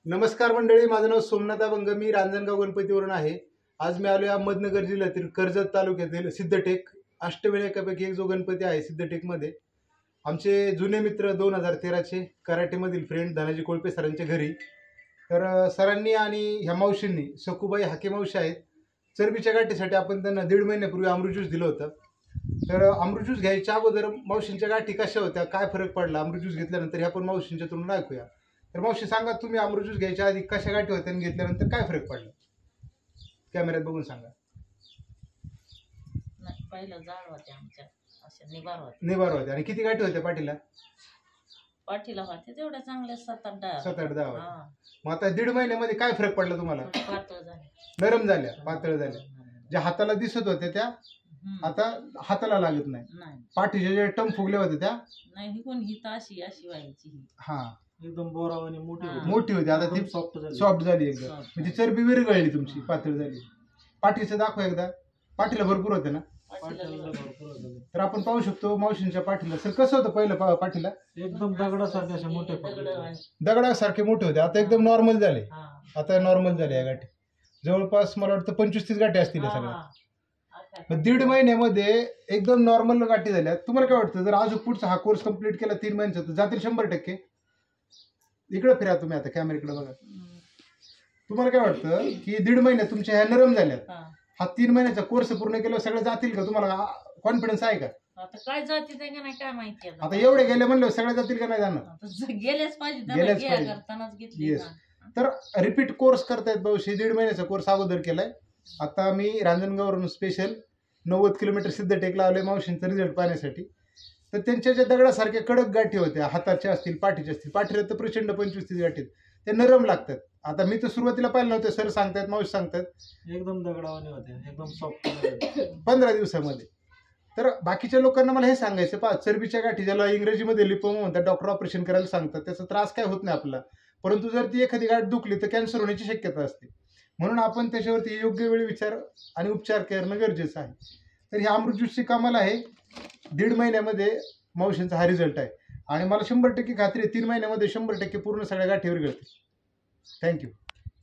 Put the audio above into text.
नमस्कार मंडळी, माझं नाव सोमनाथ अभंग, मी रांजणगाव गणपतीवरून आहे। आज मी आलो अहमदनगर जिल्ह्यातील कर्जत तालुक्यातील सिद्धटेक अष्टविनायकापैकी एक जो गणपती आहे सिद्धटेकमध्ये। आमचे जुने मित्र 2013चे कराटेमधील फ्रेंड धनाजी कोळपे सरांच्या घरी। तर सरांनी आणि ह्या मावशींनी सखूबाई हाके मावशी आहेत, चरबीच्या गाठीसाठी आपण त्यांना 1.5 महिन्यापूर्वी अमृत ज्यूस दिलं होतं। तर अमृत ज्यूस घ्यायच्या अगोदर मावशींच्या गाठी कशा होत्या, काय फरक पडला अमृत ज्यूस घेतल्यानंतर, हे आपण मावशींच्या तोंडून ऐकूया। तर मावशी सांगा, तुम्ही अमृत ज्यूस घ्यायच्या आधी कशा गाठी होत्या आणि घेतल्यानंतर काय फरक पडला, कॅमेऱ्यात बघून सांगा। पहिलं जाड होते आमच्या, अशा निबार होत्या आणि किती गाठी होत्या पाठीला? पाठीला होते तेवढ्या चांगल्या 7-8-10 मग आता 1.5 महिन्यामध्ये काय फरक पडला तुम्हाला? पातळ झाले, नरम झाल्या, पातळ झाल्या, ज्या हाताला दिसत होत्या त्या आता हाताला लागत नाही। पाठीच्या ज्या टम फुगल्या होत्या त्या नाही, कोण ही अशी अशी व्हायची, हा एकदम बोरावानी मोठी होती, आता ती सॉफ्ट झाली एकदम, म्हणजे चरबी विरघळली तुमची, पातळ झाली। पाठीचं दाखवा एकदा, पाठीला भरपूर होते ना? तर आपण पाहू शकतो मावशींच्या पाठीला। सर कसं होतं पहिलं पाठीला? एकदम दगडासारखे मोठे दगडासारखे मोठे होते, आता एकदम नॉर्मल झाले। आता नॉर्मल झाले या गाठी, जवळपास मला वाटतं 25-30 गाठी असतील या सगळ्या। 1.5 महिन्यामध्ये एकदम नॉर्मल गाठी झाल्या। तुम्हाला काय वाटतं, जर अजून पुढचा हा कोर्स कंप्लीट केला 3 महिन्याचा तर जातील 100%? इकडे फिरा तुम्ही, आता कॅमेऱ्याकडे बघा। तुम्हाला काय वाटतं की 1.5 महिन्यात तुमच्या ह्या नरम झाल्यात, हा 3 महिन्याचा कोर्स पूर्ण केल्यावर सगळं जातील का? तुम्हाला कॉन्फिडन्स आहे का? आता काय जाती ते का नाही काय माहिती, आता एवढे गेले म्हणलं सगळ्या जातील का नाही जाणार? गेलेच पाहिजे, गेलेच पाहिजे करतानाच घेतली। तर रिपीट कोर्स करतायत भाऊशी, 1.5 महिन्याचा कोर्स अगोदर केलाय। आता मी रांजणगाववरून स्पेशल 90 किलोमीटर सिद्धटेकला आलोय मावशींचा रिझल्ट पाहण्यासाठी। तर त्यांच्या ज्या दगडासारख्या कडक गाठी होत्या, हाताच्या असतील, पाठीच्या असतील, पाठीला तर प्रचंड 25-30 गाठी, ते नरम लागतात। आता मी तर सुरुवातीला पाहिलं नव्हतं, सर सांगतायत, मावशी सांगतात एकदम दगडावानी होते, एकदम सॉफ्ट 15 दिवसामध्ये। तर बाकीच्या लोकांना मला हे सांगायचं, पहा, चरबीच्या गाठी ज्याला इंग्रजीमध्ये लिपोमा म्हणतात, डॉक्टर ऑपरेशन करायला सांगतात, त्याचा त्रास काय होत नाही आपला, परंतु जर ती एखादी गाठ दुखली तर कॅन्सर होण्याची शक्यता असते। म्हणून आपण त्याच्यावरती योग्य वेळी विचार आणि उपचार करणं गरजेचं आहे। तर ही अमृत ज्यूसची कमाल आहे, 1.5 महिन्यामध्ये मावशींचा हा रिझल्ट आहे, आणि मला 100% खात्री आहे 3 महिन्यामध्ये 100% पूर्ण सगळ्या गाठी विरघळतील। थँक्यू।